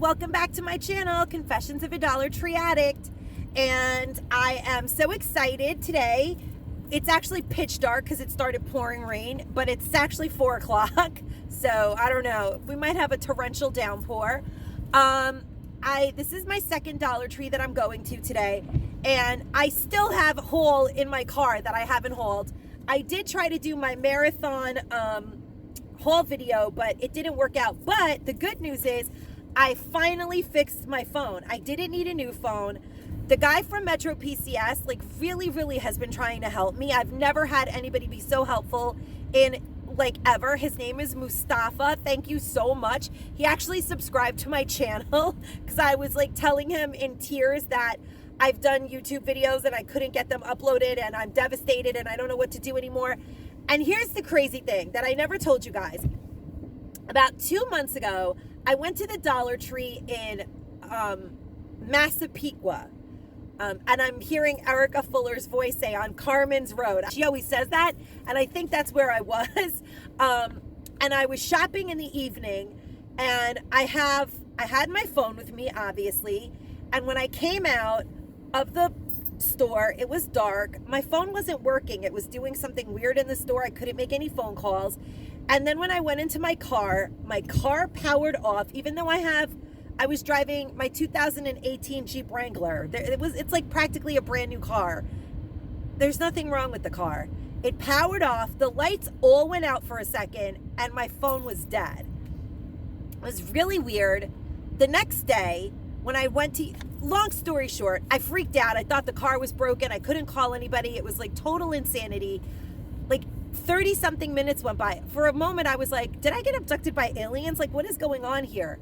welcome back to my channel, Confessions of a Dollar Tree Addict. And I am so excited today. It's actually pitch dark because it started pouring rain, but it's actually 4 o'clock. So I don't know, we might have a torrential downpour. This is my second Dollar Tree that I'm going to today, and I still have a haul in my car that I haven't hauled. I did try to do my marathon haul video, but it didn't work out. But the good news is I finally fixed my phone. I didn't need a new phone. The guy from Metro PCS really has been trying to help me. I've never had anybody be so helpful in ever. His name is Mustafa. Thank you so much. He actually subscribed to my channel because I was telling him in tears that I've done YouTube videos and I couldn't get them uploaded and I'm devastated and I don't know what to do anymore. And here's the crazy thing that I never told you guys. About 2 months ago, I went to the Dollar Tree in Massapequa. And I'm hearing Erica Fuller's voice say on Carmen's Road. She always says that, and I think that's where I was. And I was shopping in the evening, and I had my phone with me, obviously. And when I came out of the store, it was dark. My phone wasn't working. It was doing something weird in the store. I couldn't make any phone calls. And then when I went into my car powered off, even though I was driving my 2018 Jeep Wrangler. It's practically a brand new car. There's nothing wrong with the car. It powered off, the lights all went out for a second, and my phone was dead. It was really weird. The next day, when I went to, long story short, I freaked out. I thought the car was broken. I couldn't call anybody. It was total insanity. 30 something minutes went by. For a moment, I was like, did I get abducted by aliens? What is going on here?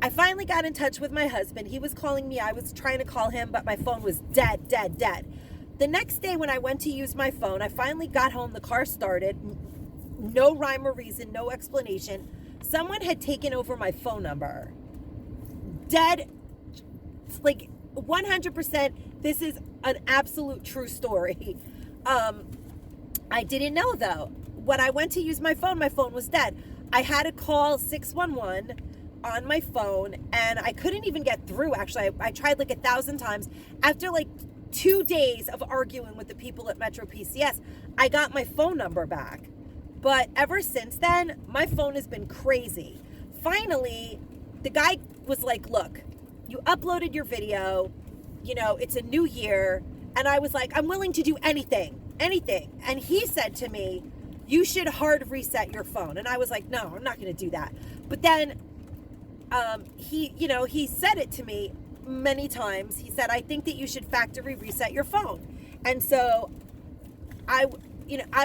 I finally got in touch with my husband. He was calling me. I was trying to call him, but my phone was dead. The next day when I went to use my phone, I finally got home. The car started. No rhyme or reason, no explanation. Someone had taken over my phone number. Dead. 100%. This is an absolute true story. I didn't know, though. When I went to use my phone was dead. I had to call 611 on my phone, and I couldn't even get through. Actually, I tried 1,000 times. After 2 days of arguing with the people at Metro PCS, I got my phone number back. But ever since then, my phone has been crazy. Finally, the guy was like, look, you uploaded your video, it's a new year. And I was like, I'm willing to do anything. And he said to me, you should hard reset your phone. And I was like, no, I'm not going to do that. But then he said it to me many times. He said, I think that you should factory reset your phone. And so I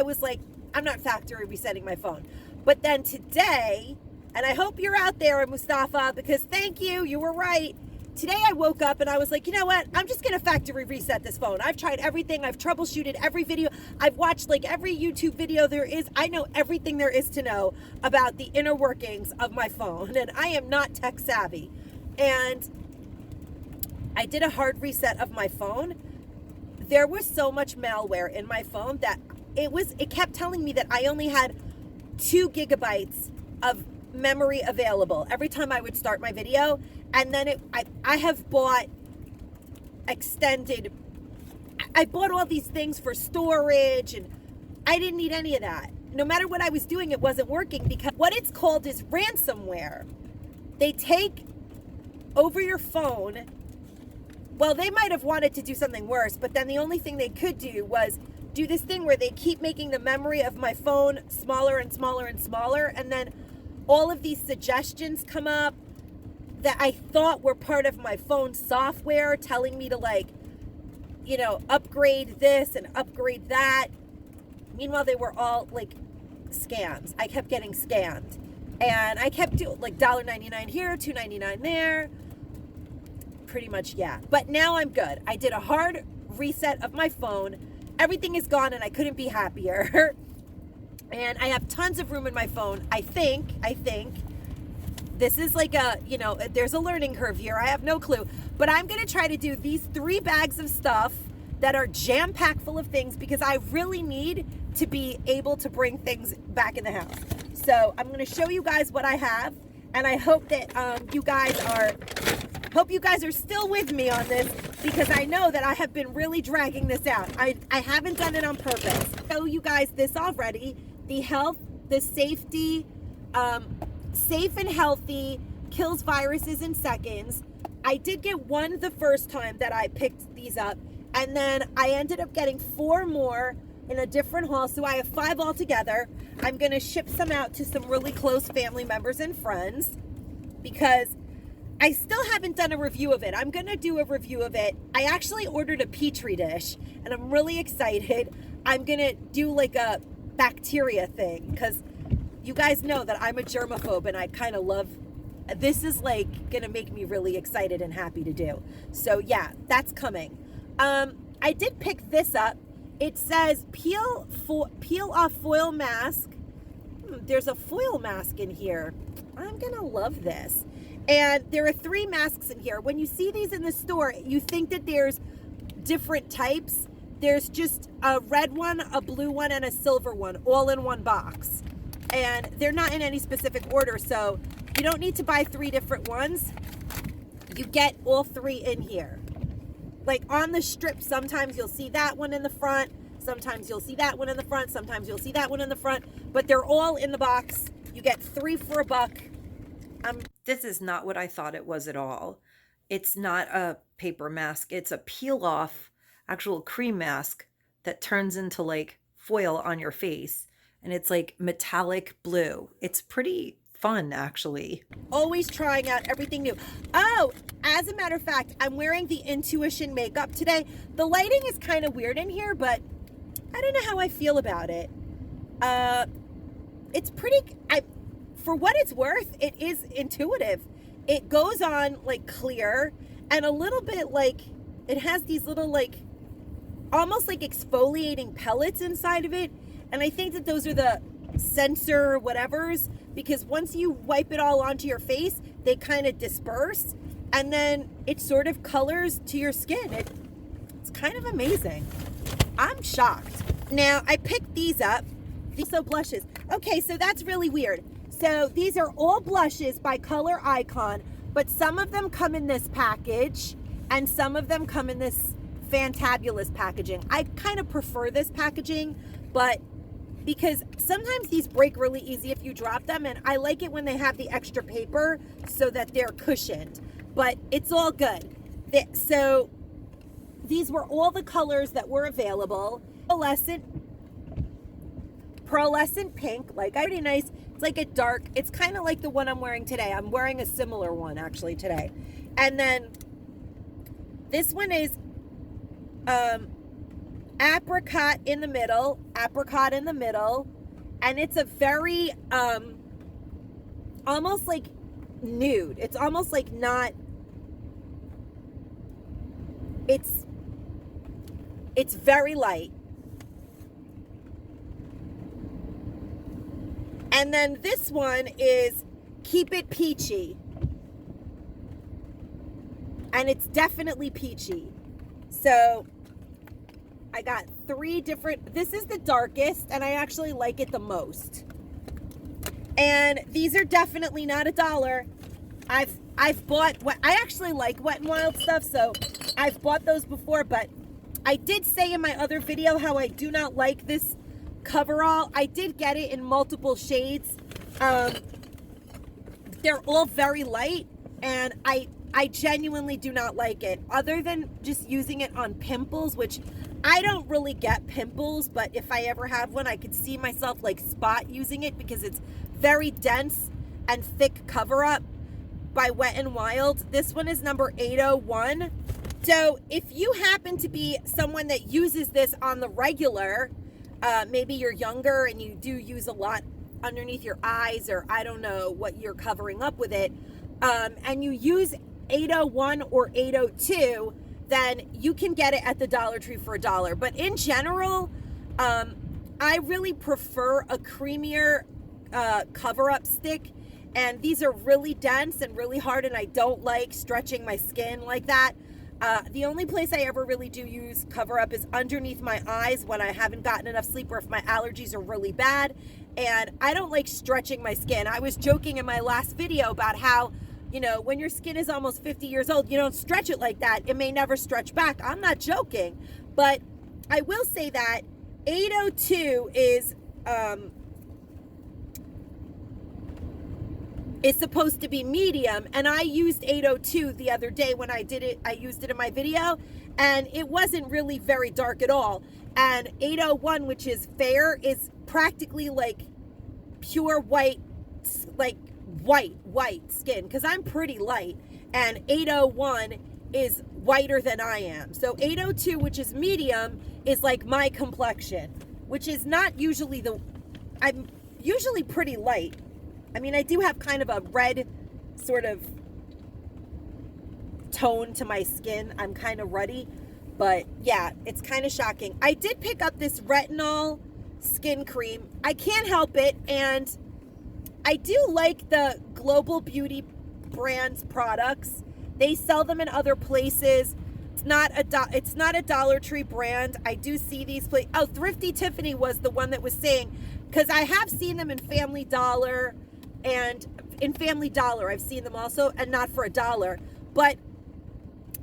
was like, I'm not factory resetting my phone. But then today, and I hope you're out there, Mustafa, because thank you, you were right. Today I woke up and I was like, you know what? I'm just going to factory reset this phone. I've tried everything. I've troubleshooted every video. I've watched every YouTube video there is. I know everything there is to know about the inner workings of my phone. And I am not tech savvy. And I did a hard reset of my phone. There was so much malware in my phone that it kept telling me that I only had 2 gigabytes of memory available every time I would start my video. And then I have bought I bought all these things for storage, and I didn't need any of that. No matter what I was doing, it wasn't working, because what it's called is ransomware. They take over your phone. Well, they might have wanted to do something worse, but then the only thing they could do was do this thing where they keep making the memory of my phone smaller and smaller and smaller, and then all of these suggestions come up that I thought were part of my phone software, telling me to upgrade this and upgrade that. Meanwhile, they were all scams. I kept getting scammed, and I kept doing $1.99 here, $2.99 there. Pretty much, yeah. But now I'm good. I did a hard reset of my phone. Everything is gone, and I couldn't be happier. And I have tons of room in my phone. I think this is there's a learning curve here. I have no clue. But I'm going to try to do these 3 bags of stuff that are jam-packed full of things, because I really need to be able to bring things back in the house. So I'm going to show you guys what I have, And I hope that you guys are still with me on this, because I know that I have been really dragging this out. I haven't done it on purpose. Show you guys this already. The safety, safe and healthy, kills viruses in seconds. I did get one the first time that I picked these up, and then I ended up getting 4 more in a different haul, so I have 5 altogether. I'm gonna ship some out to some really close family members and friends, because I still haven't done a review of it. I'm gonna do a review of it. I actually ordered a Petri dish, and I'm really excited. I'm gonna do like a bacteria thing, because you guys know that I'm a germaphobe, and I kind of love, this is like gonna make me really excited and happy to do. So yeah, that's coming. I did pick this up. It says peel off foil mask. There's a foil mask in here. I'm gonna love this. And there are 3 masks in here. When you see these in the store, you think that there's different types. There's just a red one, a blue one, and a silver one, all in one box. And they're not in any specific order, so you don't need to buy 3 different ones. You get all 3 in here. Like on the strip, sometimes you'll see that one in the front, sometimes you'll see that one in the front, sometimes you'll see that one in the front, but they're all in the box. You get 3 for $1. This is not what I thought it was at all. It's not a paper mask. It's a peel-off actual cream mask that turns into like foil on your face. And it's like metallic blue. It's pretty fun, actually. Always trying out everything new. Oh, as a matter of fact, I'm wearing the Intuition makeup today. The lighting is kind of weird in here, but I don't know how I feel about it. It's pretty, for what it's worth, it is intuitive. It goes on like clear, and a little bit like, it has these little like, almost like exfoliating pellets inside of it. And I think that those are the sensor whatevers, because once you wipe it all onto your face, they kind of disperse, and then it sort of colors to your skin. It's kind of amazing. I'm shocked. Now, I picked these up. These are blushes. Okay, so that's really weird. So these are all blushes by Color Icon, but some of them come in this package, and some of them come in this fantabulous packaging. I kind of prefer this packaging, but because sometimes these break really easy if you drop them, and I like it when they have the extra paper so that they're cushioned, but it's all good. So these were all the colors that were available. Pearlescent pink, like pretty nice. It's like a dark, it's kind of like the one I'm wearing today. I'm wearing a similar one actually today. And then this one is apricot in the middle, and it's a very almost like nude. It's almost like not, it's very light. And then this one is Keep It Peachy, and it's definitely peachy. So I got 3 different, this is the darkest, and I actually like it the most. And these are definitely not $1. I've bought, I actually like Wet n Wild stuff, so I've bought those before, but I did say in my other video how I do not like this coverall. I did get it in multiple shades. They're all very light, and I genuinely do not like it, other than just using it on pimples, which I don't really get pimples, but if I ever have one, I could see myself like spot using it, because it's very dense and thick cover up by Wet n Wild. This one is number 801. So if you happen to be someone that uses this on the regular, maybe you're younger and you do use a lot underneath your eyes, or I don't know what you're covering up with it, and you use 801 or 802, then you can get it at the Dollar Tree for $1. But in general, I really prefer a creamier cover-up stick, and these are really dense and really hard, and I don't like stretching my skin like that. The only place I ever really do use cover up is underneath my eyes when I haven't gotten enough sleep or if my allergies are really bad. And I don't like stretching my skin. I was joking in my last video about how, you know, when your skin is almost 50 years old, you don't stretch it like that. It may never stretch back. I'm not joking. But I will say that 802 is supposed to be medium, and I used 802 the other day when I did it. I used it in my video, and it wasn't really very dark at all. And 801, which is fair, is practically like pure white, like white skin, because I'm pretty light, and 801 is whiter than I am. So 802, which is medium, is like my complexion, which is not usually I'm usually pretty light. I mean, I do have kind of a red sort of tone to my skin. I'm kind of ruddy, but yeah, it's kind of shocking. I did pick up this retinol skin cream. I can't help it, and I do like the Global Beauty brand's products. They sell them in other places. It's not a Dollar Tree brand. I do see these places. Oh, Thrifty Tiffany was the one that was saying, because I have seen them in Family Dollar, and in Family Dollar I've seen them also, and not for $1, but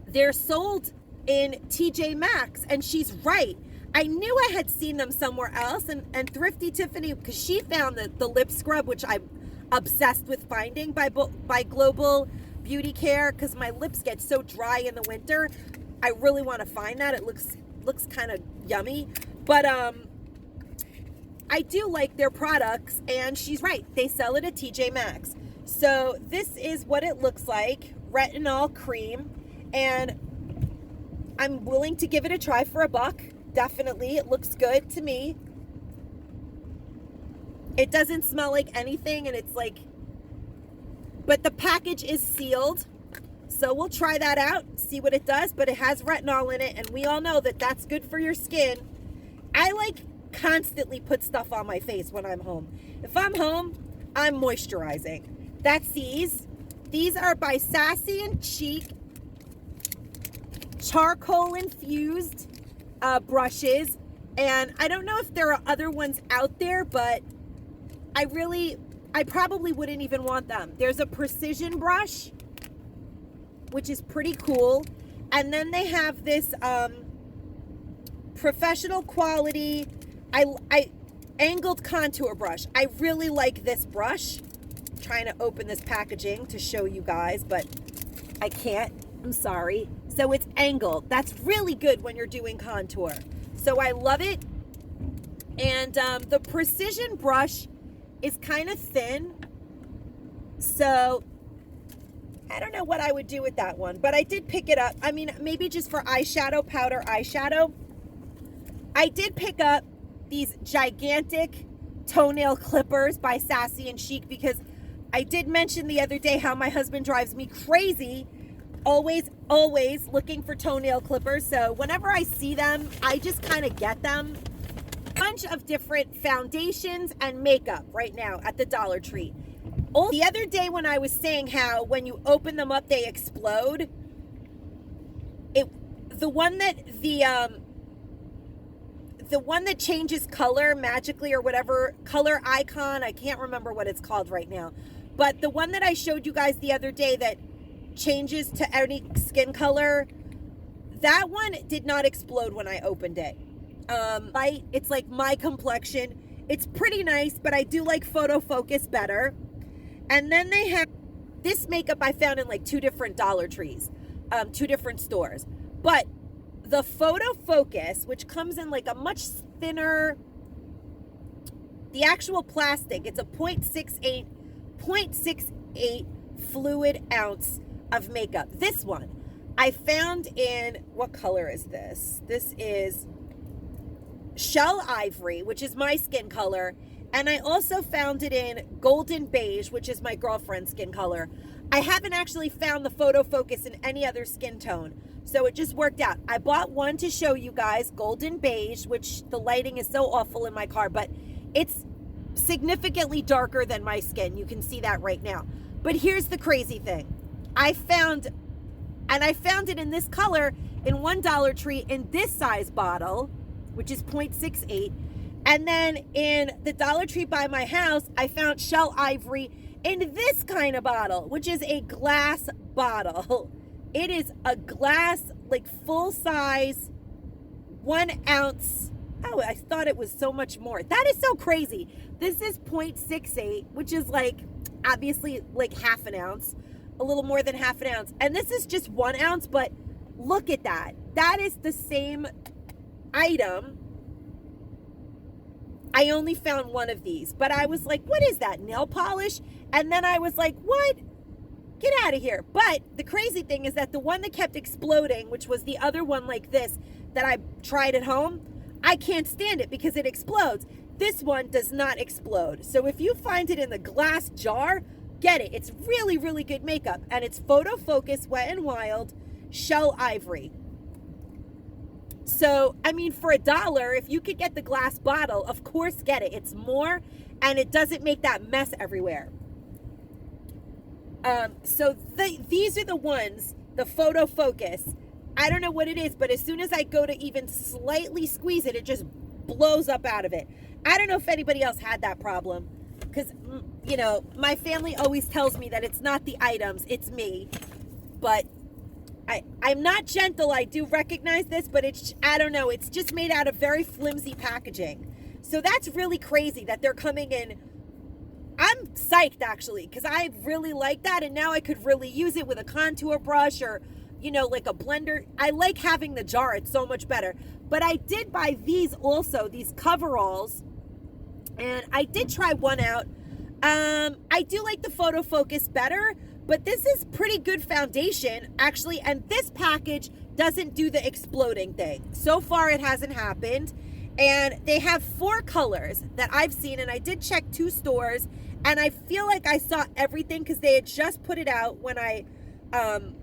they're sold in TJ Maxx, and she's right. I knew I had seen them somewhere else, and Thrifty Tiffany, because she found the lip scrub, which I'm obsessed with finding, by Global Beauty Care, because my lips get so dry in the winter. I really want to find that. It looks kind of yummy, but I do like their products, and she's right. They sell it at TJ Maxx. So this is what it looks like, retinol cream, and I'm willing to give it a try for $1. Definitely, it looks good to me. It doesn't smell like anything, and it's like, but the package is sealed. So we'll try that out, see what it does, but it has retinol in it, and we all know that that's good for your skin. I like constantly put stuff on my face when I'm home. If I'm home, I'm moisturizing. That's these. These are by Sassy and Chic, charcoal infused brushes, and I don't know if there are other ones out there, but I probably wouldn't even want them. There's a precision brush, which is pretty cool, and then they have this professional quality I angled contour brush. I really like this brush. I'm trying to open this packaging to show you guys, but I can't. I'm sorry. So it's angled. That's really good when you're doing contour. So I love it. And the precision brush is kind of thin. So I don't know what I would do with that one, but I did pick it up. I mean, maybe just for eyeshadow, powder eyeshadow. I did pick up these gigantic toenail clippers by Sassy and Chic, because I did mention the other day how my husband drives me crazy, always looking for toenail clippers. So whenever I see them, I just kind of get them. A bunch of different foundations and makeup right now at the Dollar Tree. The other day when I was saying how when you open them up they explode, the one that changes color magically, or whatever color icon, I can't remember what it's called right now, but the one that I showed you guys the other day that changes to any skin color, that one did not explode when I opened it. It's like my complexion. It's pretty nice, but I do like Photo Focus better. And then they have this makeup I found in like 2 different Dollar Trees, 2 different stores, but the Photo Focus, which comes in like a much thinner, the actual plastic, it's a 0.68 fluid ounce of makeup. This one I found in, what color is this? This is Shell Ivory, which is my skin color. And I also found it in Golden Beige, which is my girlfriend's skin color. I haven't actually found the Photo Focus in any other skin tone, so it just worked out. I bought one to show you guys, Golden Beige, which the lighting is so awful in my car, but it's significantly darker than my skin. You can see that right now. But here's the crazy thing. I found And I found it in this color in one Dollar Tree in this size bottle, which is 0.68. And then in the Dollar Tree by my house, I found Shell Ivory in this kind of bottle, which is a glass bottle. It is a glass, like full size, 1 ounce. Oh, I thought it was so much more. That is so crazy. This is 0.68, which is like, obviously like half an ounce, a little more than half an ounce. And this is just 1 ounce, but look at that. That is the same item. I only found one of these, but I was like, what is that, nail polish? And then I was like, what? Get out of here. But the crazy thing is that the one that kept exploding, which was the other one like this that I tried at home, I can't stand it because it explodes. This one does not explode. So if you find it in the glass jar, get it. It's really, really good makeup. And it's Photo Focus Wet n Wild Shell Ivory. So, I mean, for $1, if you could get the glass bottle, of course get it. It's more, and it doesn't make that mess everywhere. So these are the ones, the Photo Focus. I don't know what it is, but as soon as I go to even slightly squeeze it, it just blows up out of it. I don't know if anybody else had that problem, because, you know, my family always tells me that it's not the items, it's me. But I'm not gentle. I do recognize this, but it's, I don't know, it's just made out of very flimsy packaging. So that's really crazy that they're coming in. I'm psyched, actually, because I really like that, and now I could really use it with a contour brush or, you know, like a blender. I like having the jar. It's so much better. But I did buy these also, these coveralls, and I did try one out. I do like the Photo Focus better, but this is pretty good foundation, actually, and this package doesn't do the exploding thing. So far, it hasn't happened, and they have 4 colors that I've seen, and I did check 2 stores, and I feel like I saw everything because they had just put it out when I found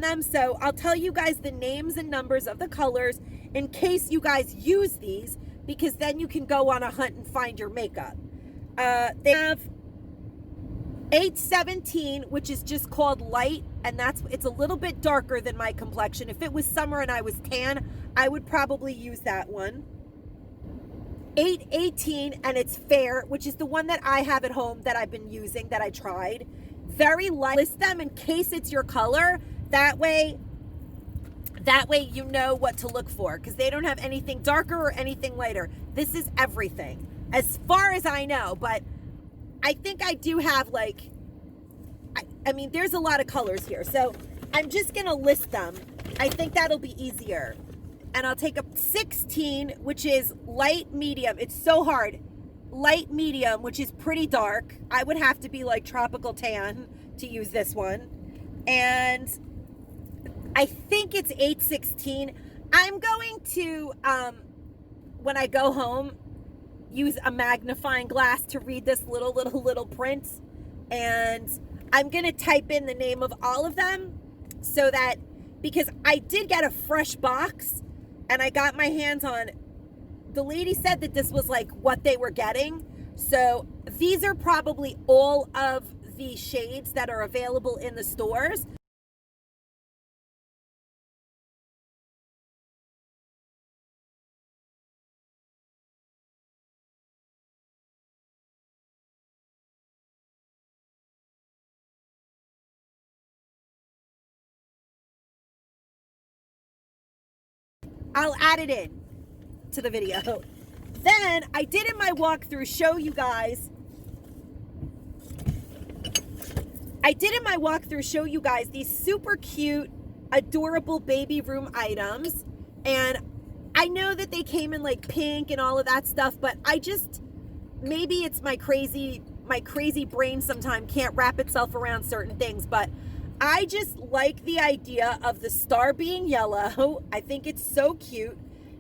them. So I'll tell you guys the names and numbers of the colors in case you guys use these, because then you can go on a hunt and find your makeup. They have 817, which is just called light, and it's a little bit darker than my complexion. If it was summer and I was tan, I would probably use that one. 818, and it's fair, which is the one that I have at home that I've been using, that I tried. Very light. List them in case it's your color. That way you know what to look for, because they don't have anything darker or anything lighter. This is everything, as far as I know, but I think I do have, like, I mean, there's a lot of colors here, so I'm just gonna list them. I think that'll be easier. And I'll take a 16, which is light medium. It's so hard. Light medium, which is pretty dark. I would have to be like tropical tan to use this one. And I think it's 816. I'm going to, when I go home, use a magnifying glass to read this little print. And I'm going to type in the name of all of them so that, because I did get a fresh box and I got my hands on, the lady said that this was like what they were getting. So these are probably all of the shades that are available in the stores. I'll add it in to the video. Then I did in my walkthrough show you guys, these super cute, adorable baby room items. And I know that they came in like pink and all of that stuff, but I just, maybe it's my crazy brain sometimes can't wrap itself around certain things, but I just like the idea of the star being yellow. I think it's so cute.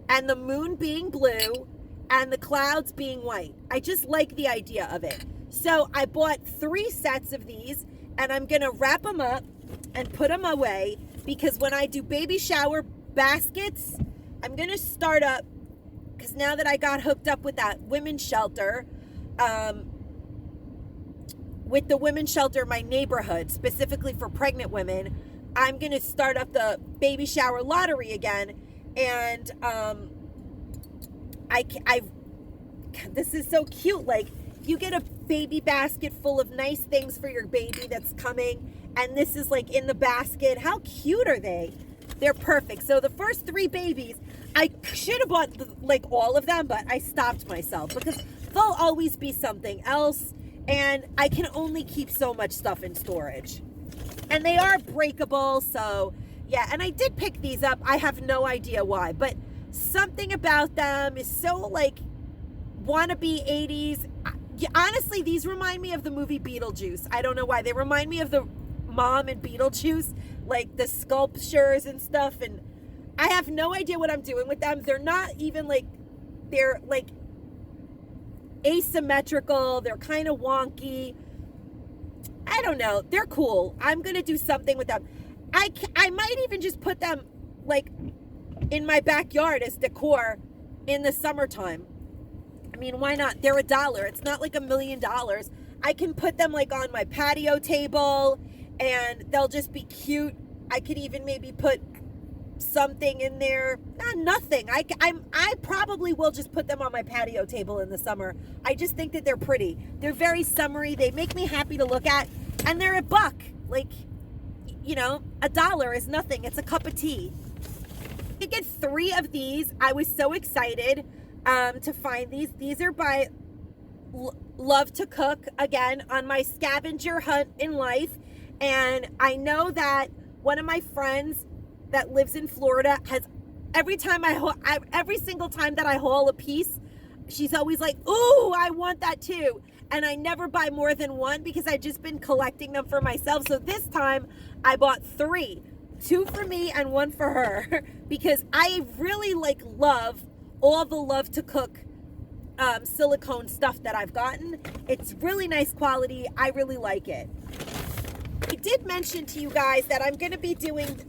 And the moon being blue and the clouds being white. I just like the idea of it. So I bought 3 sets of these, and I'm gonna wrap them up and put them away, because when I do baby shower baskets, I'm gonna start up, because now that I got hooked up with that women's shelter, with the women's shelter in my neighborhood, specifically for pregnant women, I'm going to start up the baby shower lottery again. And this is so cute. Like, you get a baby basket full of nice things for your baby that's coming, and this is like in the basket. How cute are they? They're perfect. So the first 3 babies, I should have bought like all of them, but I stopped myself because there'll always be something else, and I can only keep so much stuff in storage. And they are breakable, so yeah. And I did pick these up. I have no idea why, but something about them is so like wannabe 80s. Honestly, these remind me of the movie Beetlejuice. I don't know why. They remind me of the mom in Beetlejuice, like the sculptures and stuff. And I have no idea what I'm doing with them. They're not even like, they're like asymmetrical. They're kind of wonky. I don't know. They're cool. I'm going to do something with them. I might even just put them like in my backyard as decor in the summertime. I mean, why not? They're $1. It's not like $1 million. I can put them like on my patio table and they'll just be cute. I could even maybe put something in there. Nothing. I probably will just put them on my patio table in the summer. I just think that they're pretty. They're very summery. They make me happy to look at, and they're $1. Like, you know, $1 is nothing. It's a cup of tea. I get 3 of these. I was so excited to find these. These are by Love to Cook, again, on my scavenger hunt in life. And I know that one of my friends that lives in Florida has, every single time that I haul a piece, she's always like, ooh, I want that too. And I never buy more than one because I've just been collecting them for myself. So this time I bought 3, 2 for me and 1 for her, because I really like love all the Love to Cook silicone stuff that I've gotten. It's really nice quality. I really like it. I did mention to you guys that I'm going to be doing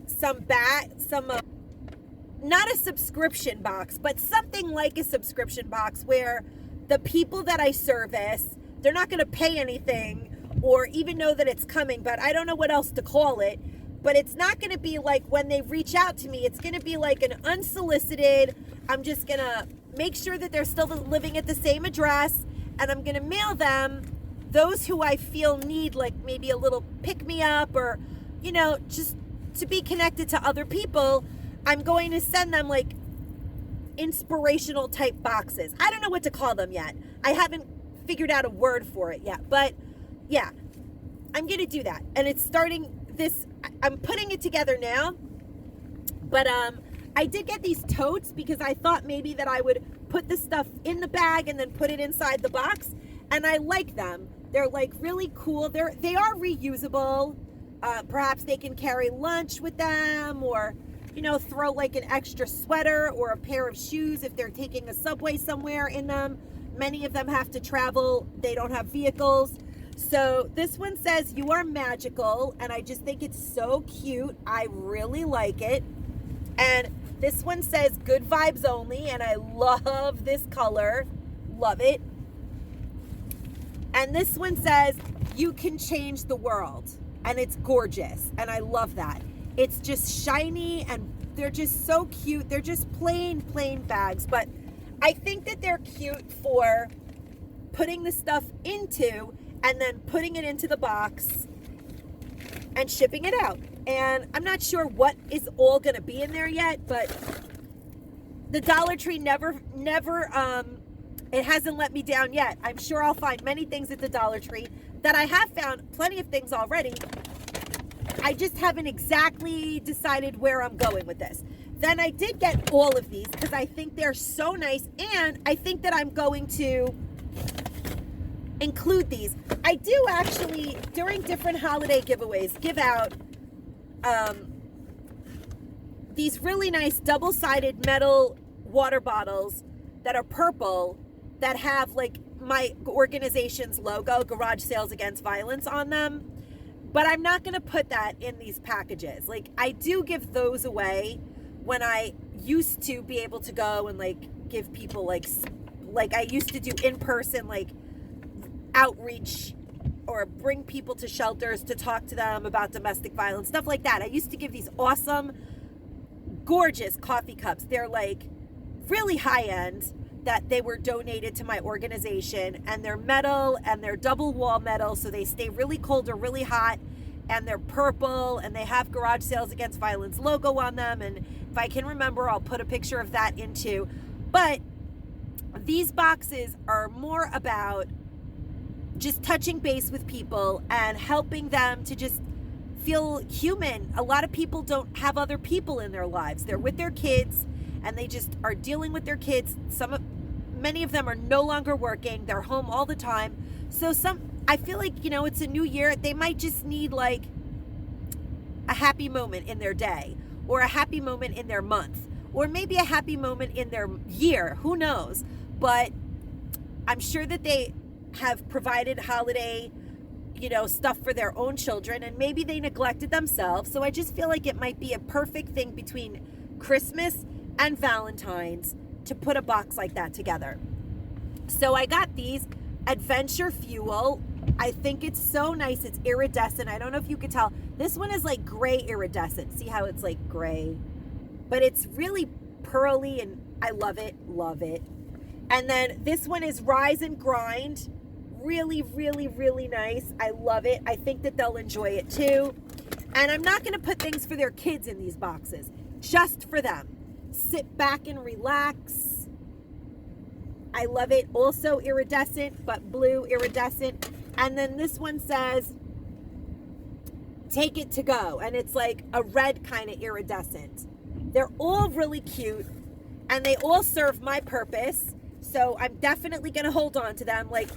not a subscription box, but something like a subscription box where the people that I service, they're not going to pay anything or even know that it's coming, but I don't know what else to call it. But it's not going to be like when they reach out to me, it's going to be like an unsolicited, I'm just going to make sure that they're still living at the same address, and I'm going to mail them those who I feel need like maybe a little pick-me-up, or, you know, just to be connected to other people. I'm going to send them like inspirational type boxes. I don't know what to call them yet. I haven't figured out a word for it yet, but yeah, I'm going to do that. And it's starting this, I'm putting it together now, but I did get these totes because I thought maybe that I would put the stuff in the bag and then put it inside the box, and I like them. They're like really cool. They are reusable. Perhaps they can carry lunch with them, or, you know, throw like an extra sweater or a pair of shoes if they're taking a subway somewhere in them. Many of them have to travel. They don't have vehicles. So this one says, "You are magical," and I just think it's so cute. I really like it. And this one says, "Good vibes only," and I love this color. Love it. And this one says, "You can change the world," and it's gorgeous, and I love that. It's just shiny, and they're just so cute. They're just plain bags, but I think that they're cute for putting the stuff into and then putting it into the box and shipping it out. And I'm not sure what is all going to be in there yet, but the Dollar Tree never it hasn't let me down yet. I'm sure I'll find many things at the Dollar Tree that I have found plenty of things already. I just haven't exactly decided where I'm going with this. Then I did get all of these because I think they're so nice, and I think that I'm going to include these. I do actually, during different holiday giveaways, give out these really nice double-sided metal water bottles that are purple, that have like my organization's logo, Garage Sales Against Violence, on them. But I'm not going to put that in these packages. Like, I do give those away when I used to be able to go and like give people like I used to do in-person like outreach or bring people to shelters to talk to them about domestic violence, stuff like that. I used to give these awesome, gorgeous coffee cups. They're like really high end, that they were donated to my organization, and they're metal and they're double wall metal, so they stay really cold or really hot, and they're purple, and they have Garage Sales Against Violence logo on them, and if I can remember, I'll put a picture of that in too. But these boxes are more about just touching base with people and helping them to just feel human. A lot of people don't have other people in their lives. They're with their kids and they just are dealing with their kids. Many of them are no longer working. They're home all the time. So I feel like, you know, it's a new year. They might just need like a happy moment in their day, or a happy moment in their month, or maybe a happy moment in their year. Who knows? But I'm sure that they have provided holiday, you know, stuff for their own children, and maybe they neglected themselves. So I just feel like it might be a perfect thing between Christmas and Valentine's to put a box like that together. So I got these Adventure Fuel. I think it's so nice. It's iridescent. I don't know if you could tell. This one is like gray iridescent. See how it's like gray? But it's really pearly and I love it, love it. And then this one is Rise and Grind. Really, really, really nice. I love it. I think that they'll enjoy it too. And I'm not going to put things for their kids in these boxes, just for them. Sit back and relax. I love it. Also iridescent, but blue iridescent. And then this one says, take it to go. And it's like a red kind of iridescent. They're all really cute and they all serve my purpose. So I'm definitely going to hold on to them. Like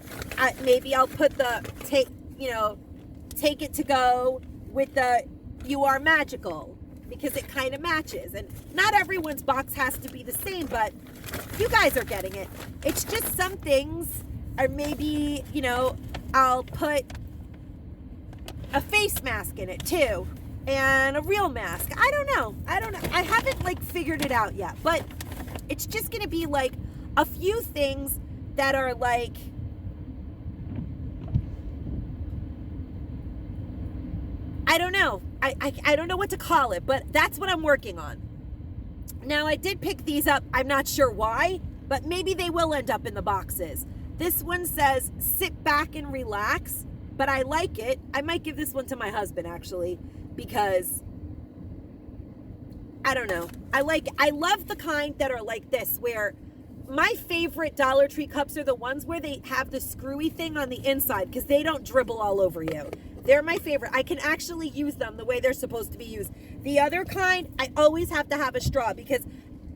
maybe I'll put the take it to go with the You Are Magical, because it kind of matches. And not everyone's box has to be the same, but you guys are getting it. It's just some things, or maybe, you know, I'll put a face mask in it too, and a real mask. I don't know. I haven't like figured it out yet, but it's just going to be like a few things that are like, I don't know. I don't know what to call it, but that's what I'm working on. Now, I did pick these up. I'm not sure why, but maybe they will end up in the boxes. This one says, sit back and relax, but I like it. I might give this one to my husband, actually, because I don't know. I love the kind that are like this, where my favorite Dollar Tree cups are the ones where they have the screwy thing on the inside, because they don't dribble all over you. They're my favorite. I can actually use them the way they're supposed to be used. The other kind, I always have to have a straw, because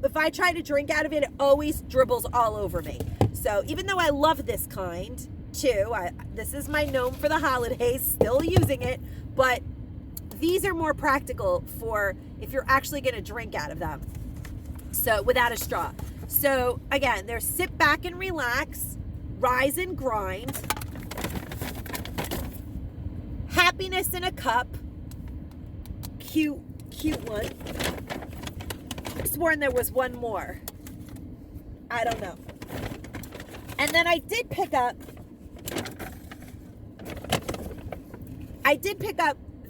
if I try to drink out of it, it always dribbles all over me. So even though I love this kind too, this is my gnome for the holidays, still using it, but these are more practical for if you're actually going to drink out of them. So without a straw. So again, there's sit back and relax, rise and grind, happiness in a cup, cute one. I sworn there was one more. I don't know. And then I did pick up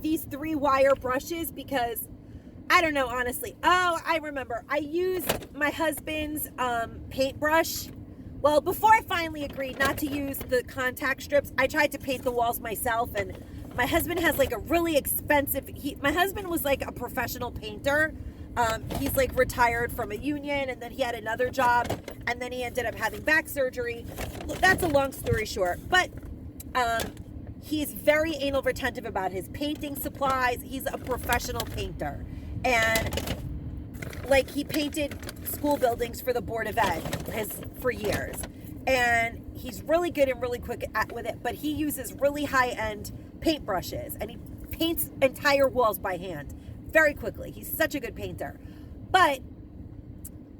these 3 wire brushes, because I don't know, honestly. Oh, I remember. I used my husband's paintbrush. Well, before I finally agreed not to use the contact strips, I tried to paint the walls myself, and my husband has like a really expensive, my husband was like a professional painter. He's like retired from a union, and then he had another job, and then he ended up having back surgery. That's a long story short, but he's very anal retentive about his painting supplies. He's a professional painter, and like he painted school buildings for the Board of Ed for years, and he's really good and really quick with it, but he uses really high-end paintbrushes, and he paints entire walls by hand very quickly. He's such a good painter. But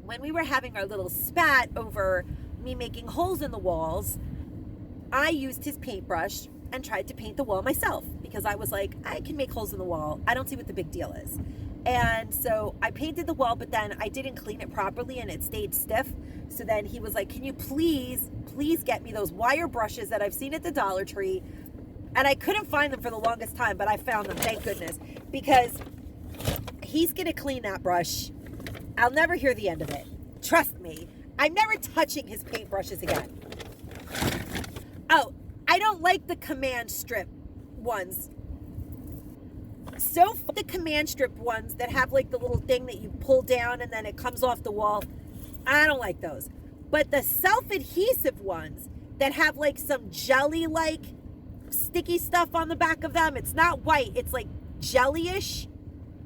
when we were having our little spat over me making holes in the walls, I used his paintbrush and tried to paint the wall myself, because I was like, I can make holes in the wall. I don't see what the big deal is. And so I painted the wall, but then I didn't clean it properly and it stayed stiff. So then he was like, can you please get me those wire brushes that I've seen at the Dollar Tree? And I couldn't find them for the longest time, but I found them, thank goodness. Because he's going to clean that brush. I'll never hear the end of it. Trust me. I'm never touching his paintbrushes again. Oh, I don't like the command strip ones. So the command strip ones that have like the little thing that you pull down and then it comes off the wall, I don't like those. But the self-adhesive ones that have like some jelly-like sticky stuff on the back of them, it's not white, it's like jelly-ish.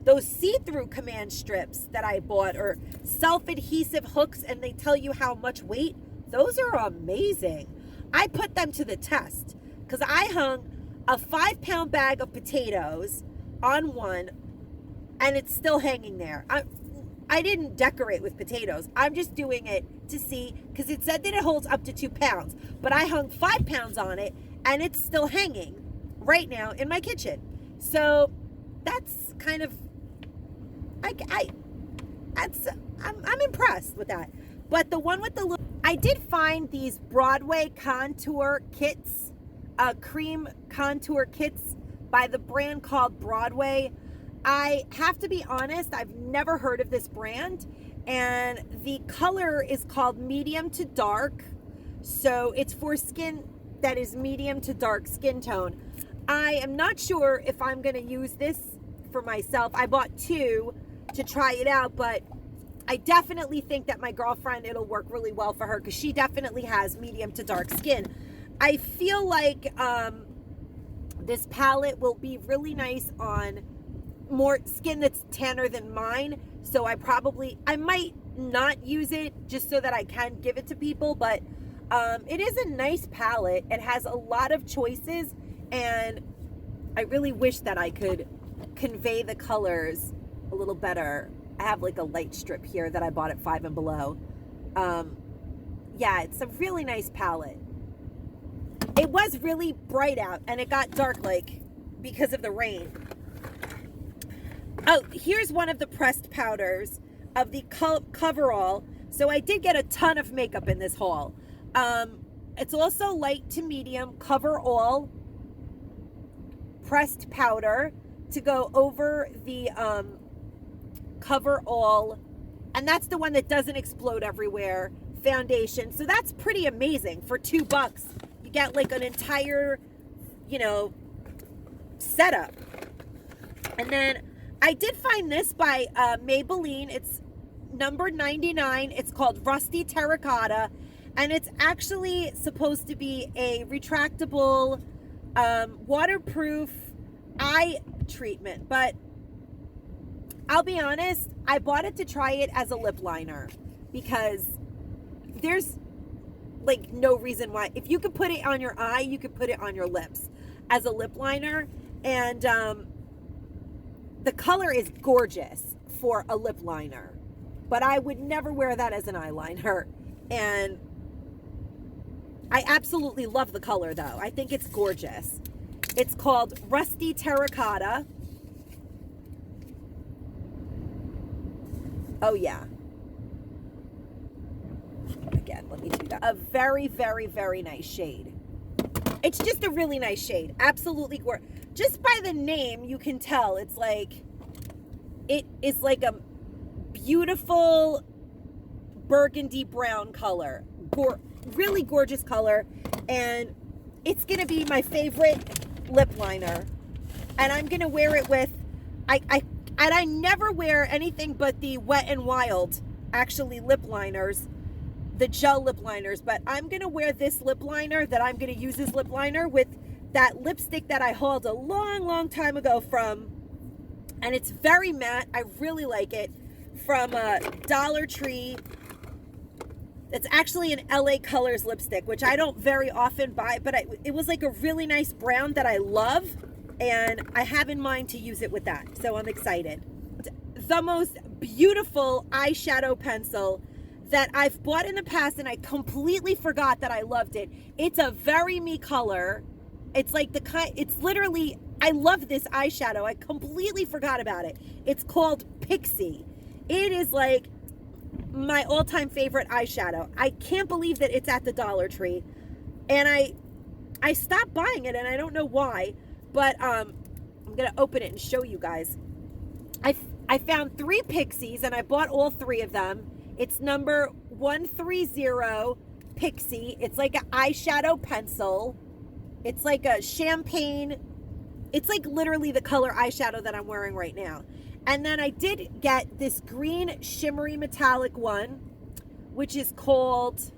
Those see-through command strips that I bought, or self-adhesive hooks, and they tell you how much weight, those are amazing. I put them to the test because I hung a 5-pound bag of potatoes on one and it's still hanging there. I didn't decorate with potatoes. I'm just doing it to see, because it said that it holds up to 2 pounds, but I hung 5 pounds on it and it's still hanging right now in my kitchen. So that's kind of, I'm impressed with that. But the one with the little, I did find these Broadway contour kits, cream contour kits by the brand called Broadway. I have to be honest, I've never heard of this brand, and the color is called medium to dark, so it's for skin that is medium to dark skin tone. I am not sure if I'm going to use this for myself. I bought 2 to try it out, but I definitely think that my girlfriend, it'll work really well for her because she definitely has medium to dark skin. I feel like this palette will be really nice on more skin that's tanner than mine, so I might not use it just so that I can give it to people, but it is a nice palette. It has a lot of choices, and I really wish that I could convey the colors a little better. I have like a light strip here that I bought at Five and Below. Yeah, it's a really nice palette. It was really bright out and it got dark like because of the rain. Oh, here's one of the pressed powders of the coverall. So I did get a ton of makeup in this haul. It's also light to medium coverall pressed powder to go over the coverall, and that's the one that doesn't explode everywhere foundation. So that's pretty amazing. For $2 you get like an entire, setup. And then I did find this by Maybelline. It's number 99. It's called Rusty Terracotta, and it's actually supposed to be a retractable waterproof eye treatment, but I'll be honest, I bought it to try it as a lip liner because there's like no reason why. If you could put it on your eye, you could put it on your lips as a lip liner, and the color is gorgeous for a lip liner, but I would never wear that as an eyeliner. And I absolutely love the color though. I think it's gorgeous. It's called Rusty Terracotta. Oh yeah. Again, let me do that. A very, very, very nice shade. It's just a really nice shade. Absolutely gorgeous. Just by the name, you can tell it's like, it is like a beautiful burgundy brown color. Really gorgeous color. And it's going to be my favorite lip liner. And I'm going to wear it with, I never wear anything but the Wet n Wild, actually, lip liners, the gel lip liners. But I'm going to wear this lip liner that I'm going to use as lip liner with that lipstick that I hauled a long, long time ago from, and it's very matte. I really like it, from Dollar Tree. It's actually an LA Colors lipstick, which I don't very often buy, but it was like a really nice brown that I love, and I have in mind to use it with that, so I'm excited. The most beautiful eyeshadow pencil that I've bought in the past, and I completely forgot that I loved it. It's a very me color. It's like it's literally, I love this eyeshadow. I completely forgot about it. It's called Pixie. It is like my all-time favorite eyeshadow. I can't believe that it's at the Dollar Tree. And I stopped buying it and I don't know why, but I'm gonna open it and show you guys. I found 3 Pixies and I bought all 3 of them. It's number 130 Pixie. It's like an eyeshadow pencil. It's like a champagne. It's like literally the color eyeshadow that I'm wearing right now. And then I did get this green shimmery metallic one, which is called,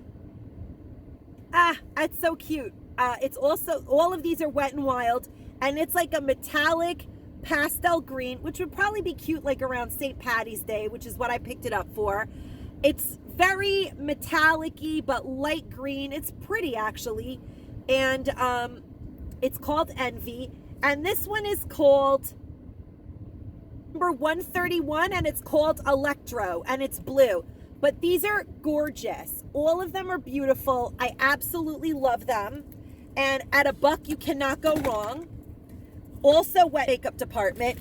it's so cute. It's also, all of these are Wet n Wild, and it's like a metallic pastel green, which would probably be cute like around St. Patty's Day, which is what I picked it up for. It's very metallic-y, but light green. It's pretty, actually. And it's called Envy. And this one is called number 131, and it's called Electro, and it's blue. But these are gorgeous. All of them are beautiful. I absolutely love them. And at $1, you cannot go wrong. Also, wet makeup department.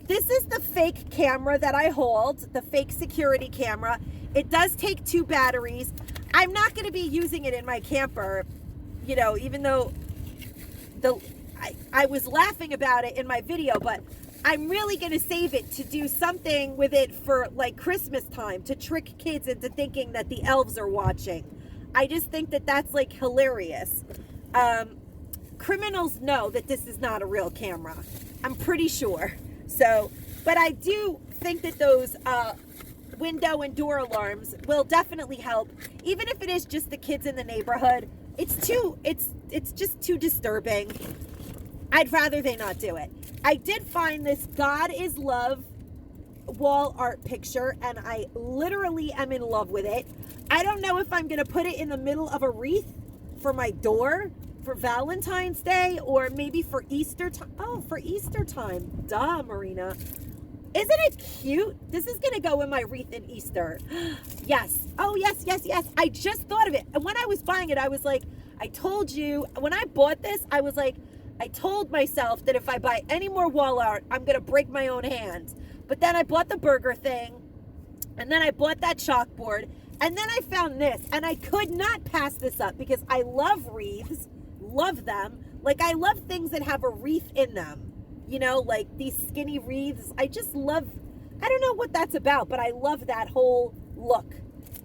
This is the fake camera that I hold, the fake security camera. It does take 2 batteries. I'm not going to be using it in my camper, you know, even though I was laughing about it in my video, but I'm really going to save it to do something with it for like Christmas time, to trick kids into thinking that the elves are watching. I just think that that's like hilarious. Criminals know that this is not a real camera. I'm pretty sure. So, but I do think that those window and door alarms will definitely help, even if it is just the kids in the neighborhood. It's just too disturbing. I'd rather they not do it. I did find this God is Love wall art picture, and I literally am in love with it. I don't know if I'm going to put it in the middle of a wreath for my door for Valentine's Day, or maybe for Easter time. Oh, for Easter time. Duh, Marina. Isn't it cute? This is going to go in my wreath in Easter. Yes. Oh, yes, yes, yes. I just thought of it. And when I was buying it, I was like, I told you, when I bought this, I was like, I told myself that if I buy any more wall art, I'm going to break my own hand. But then I bought the burger thing, and then I bought that chalkboard, and then I found this, and I could not pass this up because I love wreaths, love them. Like, I love things that have a wreath in them, you know, like these skinny wreaths. I just love, I don't know what that's about, but I love that whole look.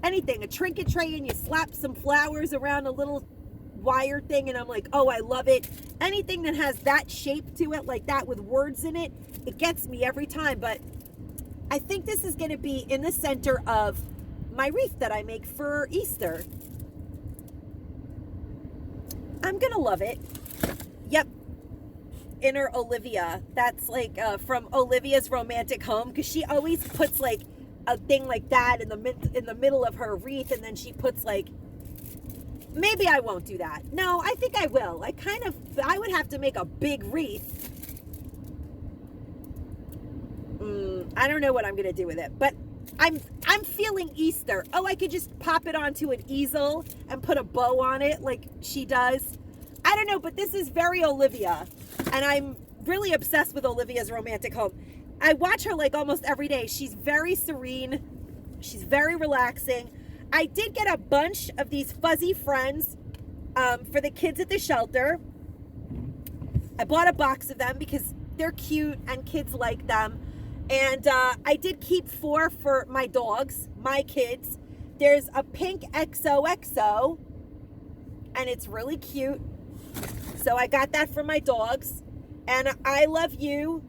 Anything, a trinket tray, and you slap some flowers around a little wire thing, and I'm like, oh, I love it. Anything that has that shape to it, like that, with words in it, it gets me every time. But I think this is going to be in the center of my wreath that I make for Easter. I'm going to love it. Yep. Inner Olivia. That's like from Olivia's Romantic Home, because she always puts like a thing like that in the middle of her wreath, and then she puts like, maybe I won't do that. No, I think I will. I would have to make a big wreath. I don't know what I'm going to do with it, but I'm feeling Easter. Oh, I could just pop it onto an easel and put a bow on it like she does. I don't know, but this is very Olivia, and I'm really obsessed with Olivia's Romantic Home. I watch her like almost every day. She's very serene. She's very relaxing. I did get a bunch of these fuzzy friends for the kids at the shelter. I bought a box of them because they're cute and kids like them. And I did keep 4 for my dogs, my kids. There's a pink XOXO, and it's really cute. So I got that for my dogs. And I Love You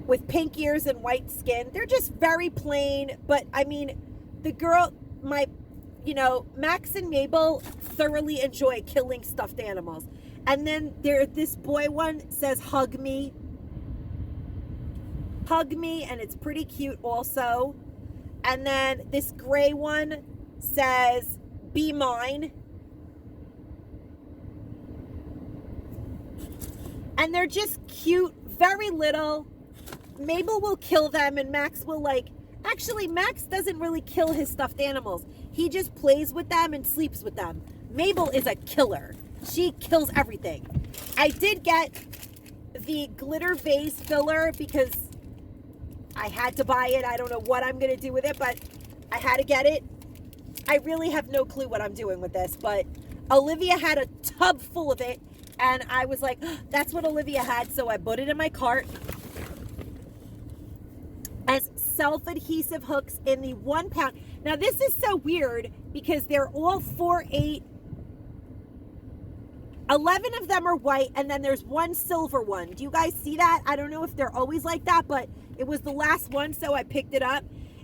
with pink ears and white skin. They're just very plain, but I mean, the girl, Max and Mabel thoroughly enjoy killing stuffed animals. And then this boy one says, hug me. Hug me, and it's pretty cute also. And then this gray one says, be mine. And they're just cute, very little. Mabel will kill them, and Max will actually, Max doesn't really kill his stuffed animals. He just plays with them and sleeps with them. Mabel is a killer. She kills everything. I did get the glitter vase filler because I had to buy it. I don't know what I'm going to do with it, but I had to get it. I really have no clue what I'm doing with this, but Olivia had a tub full of it, and I was like, oh, that's what Olivia had, so I put it in my cart. As self-adhesive hooks in the 1 pound. Now this is so weird because they're all 4/8. 11 of them are white, and then there's one silver one. Do you guys see that? I don't know if they're always like that, but it was the last one, so I picked it up.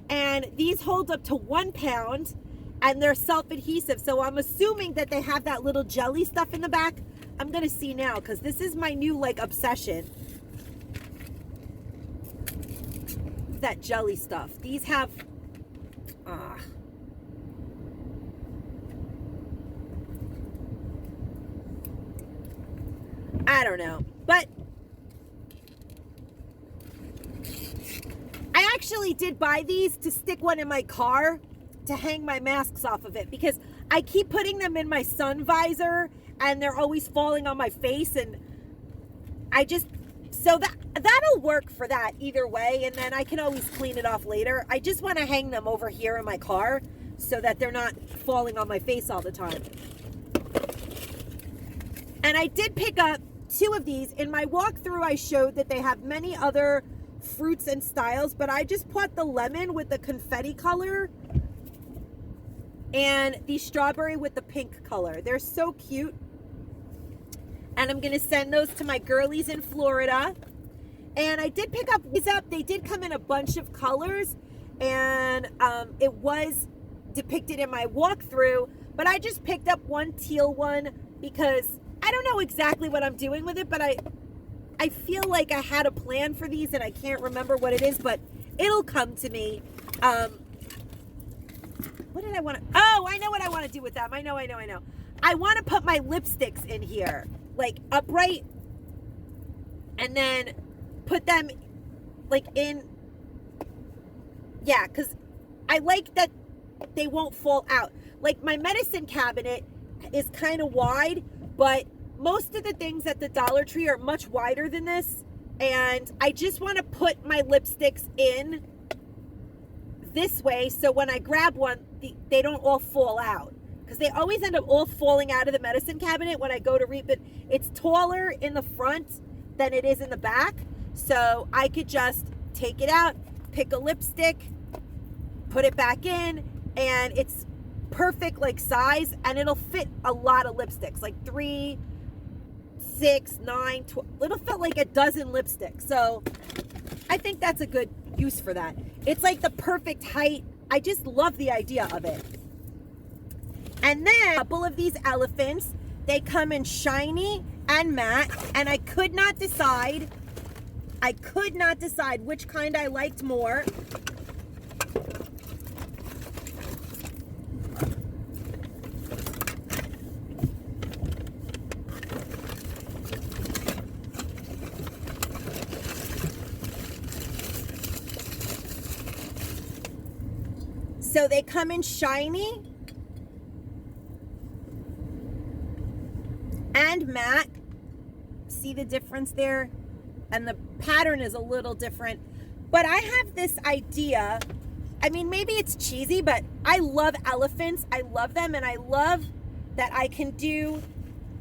And these hold up to 1 pound, and they're self-adhesive, so I'm assuming that they have that little jelly stuff in the back. I'm gonna see now, because this is my new like obsession. That jelly stuff. These have I don't know, but I actually did buy these to stick one in my car to hang my masks off of it, because I keep putting them in my sun visor and they're always falling on my face, and I just, so that'll work for that either way, and then I can always clean it off later. I just want to hang them over here in my car so that they're not falling on my face all the time. And I did pick up 2 of these. In my walkthrough, I showed that they have many other fruits and styles, but I just put the lemon with the confetti color and the strawberry with the pink color. They're so cute. And I'm going to send those to my girlies in Florida. And I did pick up these up. They did come in a bunch of colors, and it was depicted in my walkthrough, but I just picked up one teal one because I don't know exactly what I'm doing with it, but I feel like I had a plan for these and I can't remember what it is, but it'll come to me. What did I want to, oh, I know what I want to do with them. I know. I want to put my lipsticks in here, like upright, and then put them like in, yeah, because I like that they won't fall out. Like my medicine cabinet is kind of wide, but most of the things at the Dollar Tree are much wider than this, and I just want to put my lipsticks in this way so when I grab one, they don't all fall out, because they always end up all falling out of the medicine cabinet when I go to read, but it's taller in the front than it is in the back, so I could just take it out, pick a lipstick, put it back in, and it's perfect like size, and it'll fit a lot of lipsticks, like 3, 6, 9, 12. It'll fit like a dozen lipsticks, so I think that's a good use for that. It's like the perfect height. I just love the idea of it. And then a couple of these elephants, they come in shiny and matte, and I could not decide which kind I liked more. So they come in shiny and matte. See the difference there? And the pattern is a little different. But I have this idea. I mean, maybe it's cheesy, but I love elephants. I love them, and I love that I can do,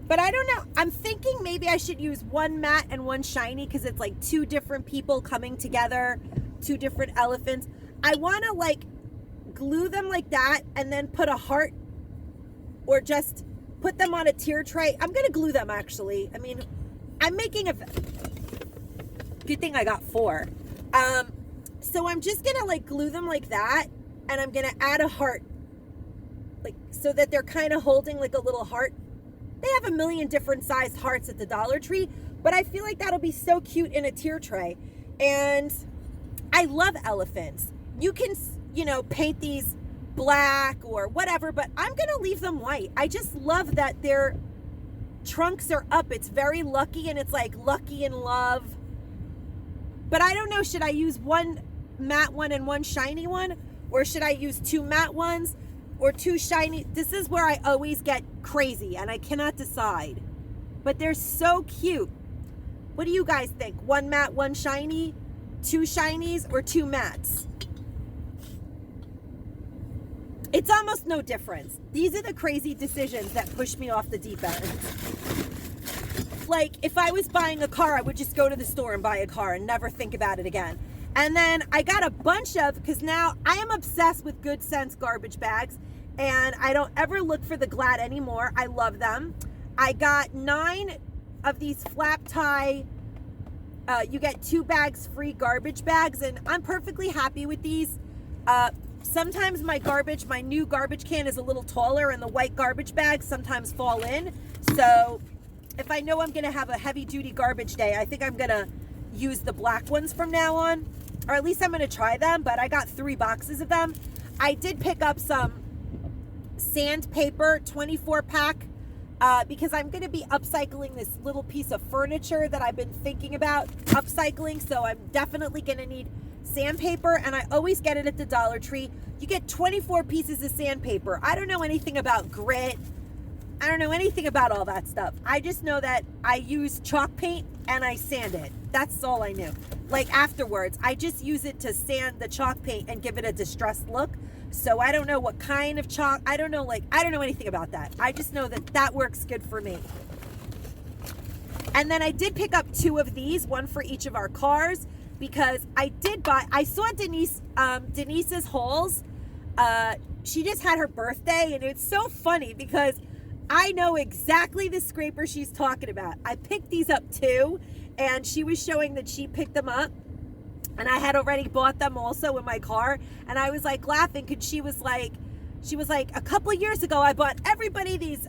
but I don't know. I'm thinking maybe I should use one matte and one shiny, because it's like 2 different people coming together, 2 different elephants. I want to like glue them like that and then put a heart, or just put them on a tier tray. I'm gonna glue them actually. I mean, I'm making a good thing I got 4. So I'm just gonna like glue them like that, and I'm gonna add a heart, like so that they're kind of holding like a little heart. They have a million different sized hearts at the Dollar Tree, but I feel like that'll be so cute in a tier tray. And I love elephants. You can, you know, paint these black or whatever, but I'm gonna leave them white. I just love that their trunks are up. It's very lucky, and it's like lucky in love. But I don't know, should I use one matte one and one shiny one, or should I use 2 matte ones or 2 shiny? This is where I always get crazy and I cannot decide, but they're so cute. What do you guys think? 1 matte, 1 shiny, 2 shinies, or 2 mattes? It's almost no difference. These are the crazy decisions that push me off the deep end. Like, if I was buying a car, I would just go to the store and buy a car and never think about it again. And then I got a bunch of, because now I am obsessed with Good Sense garbage bags, and I don't ever look for the Glad anymore. I love them. I got 9 of these flap tie, you get 2 bags free garbage bags, and I'm perfectly happy with these. Sometimes my new garbage can is a little taller, and the white garbage bags sometimes fall in. So if I know I'm gonna have a heavy duty garbage day, I think I'm gonna use the black ones from now on, or at least I'm gonna try them. But I got 3 boxes of them. I did pick up some sandpaper 24 pack because I'm gonna be upcycling this little piece of furniture that I've been thinking about upcycling. So I'm definitely gonna need sandpaper, and I always get it at the Dollar Tree. You get 24 pieces of sandpaper. I don't know anything about grit. I don't know anything about all that stuff. I just know that I use chalk paint and I sand it. That's all I knew. Like afterwards, I just use it to sand the chalk paint and give it a distressed look. So I don't know what kind of chalk. I don't know anything about that. I just know that that works good for me. And then I did pick up 2 of these, one for each of our cars, because I saw Denise's hauls. She just had her birthday, and it's so funny because I know exactly the scraper she's talking about. I picked these up too, and she was showing that she picked them up, and I had already bought them also in my car, and I was like laughing because she was like, a couple of years ago I bought everybody these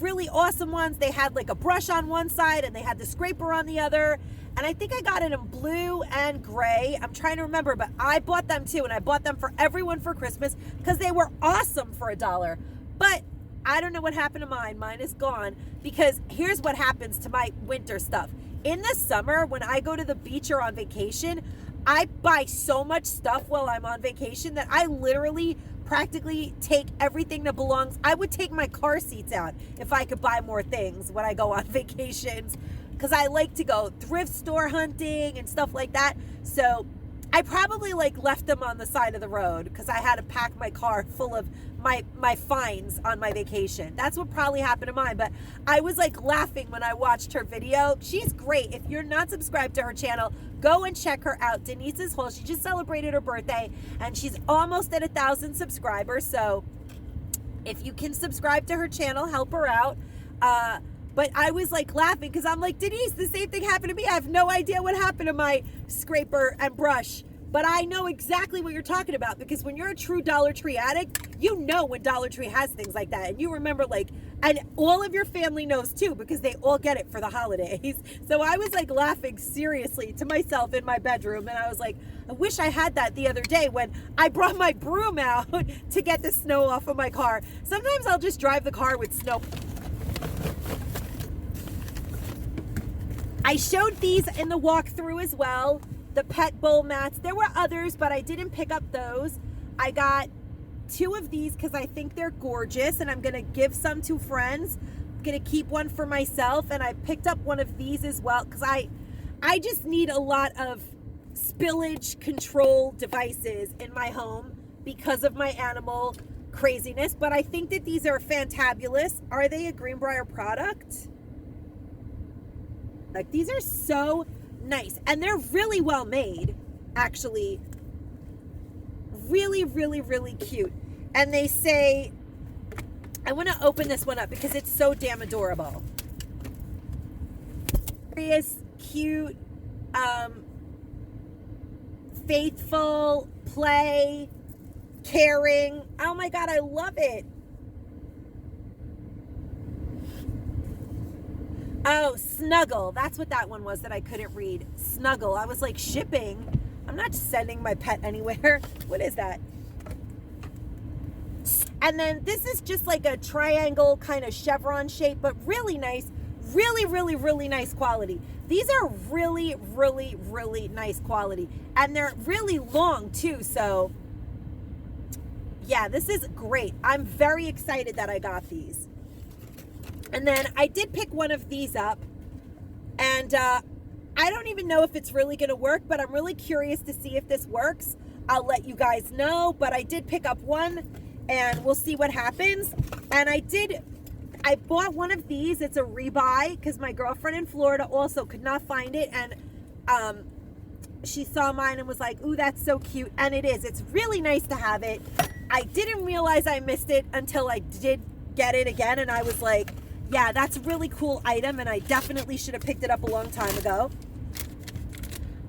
really awesome ones. They had like a brush on one side and they had the scraper on the other, and I think I got it in blue and gray. I'm trying to remember, but I bought them too, and I bought them for everyone for Christmas because they were awesome for $1. But I don't know what happened to mine. Mine is gone, because here's what happens to my winter stuff. In the summer, when I go to the beach or on vacation, I buy so much stuff while I'm on vacation that I literally practically take everything that belongs. I would take my car seats out if I could buy more things when I go on vacations, because I like to go thrift store hunting and stuff like that. So I probably left them on the side of the road because I had to pack my car full of my finds on my vacation. That's what probably happened to mine. But I was laughing when I watched her video. She's great. If you're not subscribed to her channel, go and check her out. Denise's Haul. She just celebrated her birthday, and she's almost at 1,000 subscribers. So if you can subscribe to her channel, help her out. But I was laughing because I'm like, Denise, the same thing happened to me. I have no idea what happened to my scraper and brush. But I know exactly what you're talking about, because when you're a true Dollar Tree addict, you know when Dollar Tree has things like that. And you remember and all of your family knows too, because they all get it for the holidays. So I was laughing seriously to myself in my bedroom. And I was like, I wish I had that the other day when I brought my broom out to get the snow off of my car. Sometimes I'll just drive the car with snow. I showed these in the walkthrough as well. The pet bowl mats. There were others, but I didn't pick up those. I got 2 of these because I think they're gorgeous, and I'm going to give some to friends. I'm going to keep one for myself, and I picked up one of these as well because I just need a lot of spillage control devices in my home because of my animal craziness. But I think that these are fantabulous. Are they a Greenbrier product? These are so nice, and they're really well made, actually. Really, really, really cute. And they say, I want to open this one up because it's so damn adorable. Curious, cute, faithful, play, caring. Oh my God, I love it. Oh, Snuggle. That's what that one was that I couldn't read. Snuggle. I was like, shipping. I'm not sending my pet anywhere. What is that? And then this is just like a triangle kind of chevron shape, but really nice. Really, really, really nice quality. These are really, really, really nice quality. And they're really long too. So yeah, this is great. I'm very excited that I got these. And then I did pick one of these up, and I don't even know if it's really going to work, but I'm really curious to see if this works. I'll let you guys know. But I did pick up one and we'll see what happens. And I bought one of these. It's a rebuy because my girlfriend in Florida also could not find it, and she saw mine and was like, ooh, that's so cute. And it is. It's really nice to have it. I didn't realize I missed it until I did get it again, and I was like, yeah, that's a really cool item, and I definitely should have picked it up a long time ago.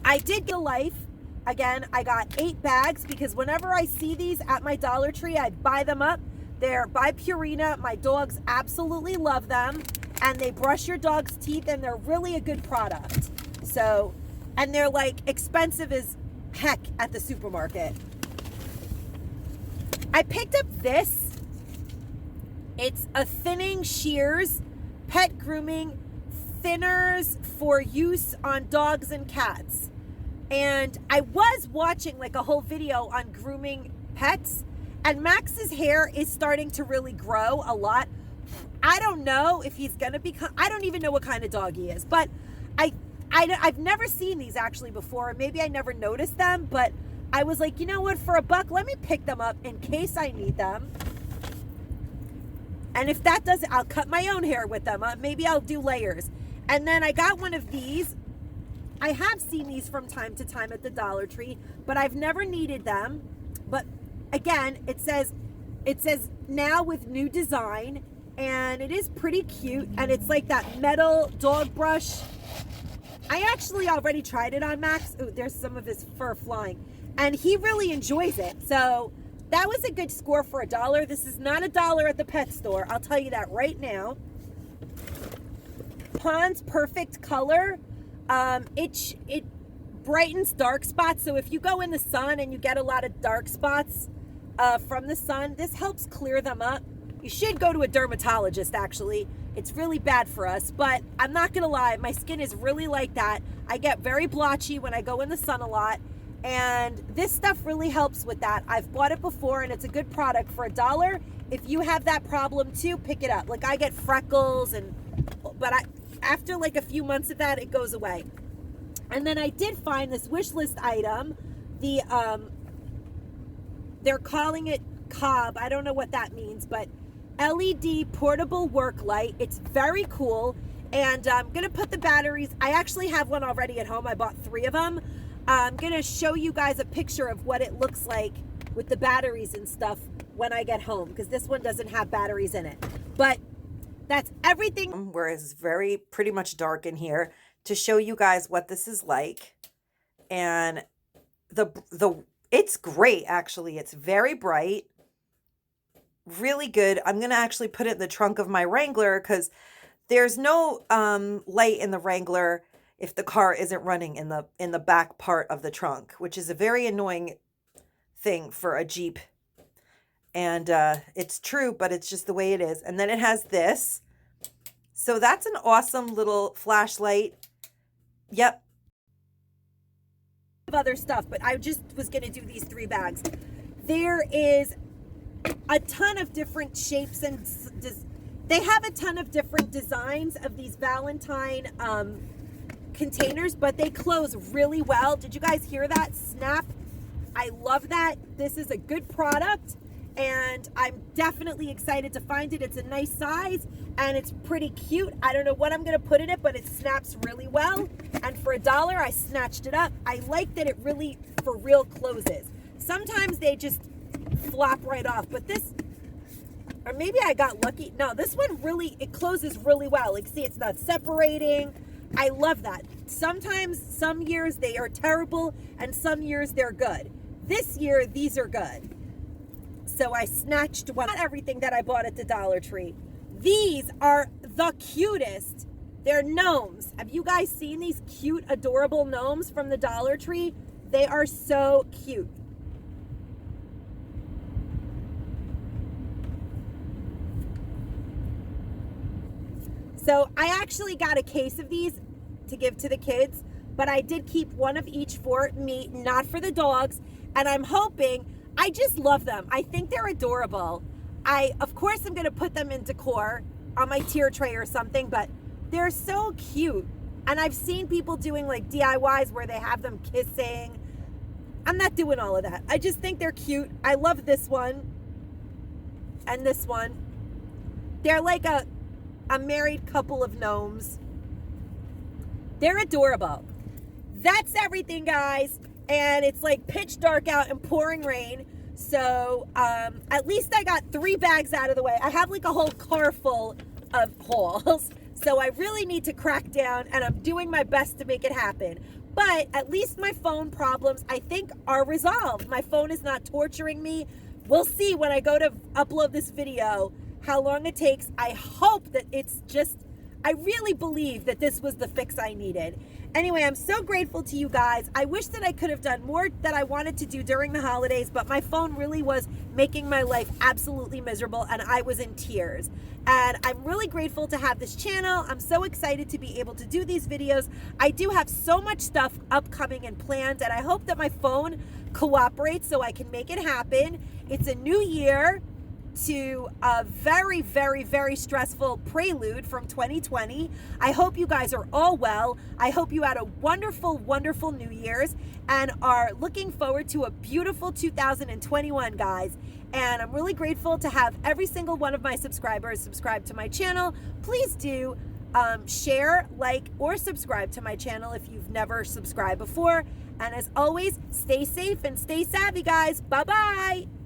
I did get a Life. Again, I got 8 bags because whenever I see these at my Dollar Tree, I buy them up. They're by Purina. My dogs absolutely love them, and they brush your dog's teeth, and they're really a good product. So, and they're like expensive as heck at the supermarket. I picked up this. It's a thinning Shears pet grooming thinners for use on dogs and cats. And I was watching like a whole video on grooming pets, and Max's hair is starting to really grow a lot. I don't know if he's gonna become, I don't even know what kind of dog he is, but I've never seen these actually before. Maybe I never noticed them, but I was like, you know what, for $1, let me pick them up in case I need them. And if that doesn't, I'll cut my own hair with them. Maybe I'll do layers. And then I got one of these. I have seen these from time to time at the Dollar Tree, but I've never needed them. But again, it says now with new design, and it is pretty cute. And it's like that metal dog brush. I actually already tried it on Max. Ooh, there's some of his fur flying, and he really enjoys it. So that was a good score for $1. This is not $1 at the pet store. I'll tell you that right now. Pond's Perfect Color. It brightens dark spots. So if you go in the sun and you get a lot of dark spots from the sun, this helps clear them up. You should go to a dermatologist, actually. It's really bad for us, but I'm not gonna lie, my skin is really like that. I get very blotchy when I go in the sun a lot, and this stuff really helps with that. I've bought it before, and it's a good product for $1. If you have that problem too, pick it up. Like, I get freckles, but after like a few months of that, it goes away. And then I did find this wish list item. They're calling it Cobb. I don't know what that means, but LED portable work light. It's very cool. And I'm gonna put the batteries. I actually have one already at home. I bought 3 of them. I'm gonna show you guys a picture of what it looks like with the batteries and stuff when I get home, because this one doesn't have batteries in it. But that's everything. Where it's pretty much dark in here, to show you guys what this is like. And it's great, actually. It's very bright, really good. I'm gonna actually put it in the trunk of my Wrangler, because there's no light in the Wrangler if the car isn't running in the back part of the trunk, which is a very annoying thing for a Jeep. And it's true, but it's just the way it is. And then it has this. So that's an awesome little flashlight. Yep. Other stuff, but I just was going to do these 3 bags. There is a ton of different shapes, and they have a ton of different designs of these Valentine containers, but they close really well. Did you guys hear that snap? I love that. This is a good product, and I'm definitely excited to find it. It's a nice size, and it's pretty cute. I don't know what I'm going to put in it, but it snaps really well. And for $1, I snatched it up. I like that it really, for real, closes. Sometimes they just flop right off, but this, or maybe I got lucky. No, this one really, it closes really well. Like, see, it's not separating. I love that. Sometimes, some years they are terrible, and some years they're good. This year, these are good. So I snatched one. Not everything that I bought at the Dollar Tree. These are the cutest. They're gnomes. Have you guys seen these cute, adorable gnomes from the Dollar Tree? They are so cute. So I actually got a case of these to give to the kids, but I did keep one of each for me, not for the dogs. And I'm hoping, I just love them. I think they're adorable. Of course, I'm going to put them in decor on my tier tray or something, but they're so cute. And I've seen people doing like DIYs where they have them kissing. I'm not doing all of that. I just think they're cute. I love this one. and this one. They're like a married couple of gnomes. They're adorable. That's everything, guys. And it's like pitch dark out and pouring rain. So at least I got 3 bags out of the way. I have like a whole car full of hauls. So I really need to crack down, and I'm doing my best to make it happen. But at least my phone problems, I think, are resolved. My phone is not torturing me. We'll see when I go to upload this video how long it takes. I hope that it's just, I really believe that this was the fix I needed. Anyway, I'm so grateful to you guys. I wish that I could have done more that I wanted to do during the holidays, but my phone really was making my life absolutely miserable, and I was in tears. And I'm really grateful to have this channel. I'm so excited to be able to do these videos. I do have so much stuff upcoming and planned, and I hope that my phone cooperates so I can make it happen. It's a new year to a very, very, very stressful prelude from 2020. I hope you guys are all well. I hope you had a wonderful, wonderful New Year's and are looking forward to a beautiful 2021, guys. And I'm really grateful to have every single one of my subscribers subscribe to my channel. Please do share, like, or subscribe to my channel if you've never subscribed before. And as always, stay safe and stay savvy, guys. Bye-bye.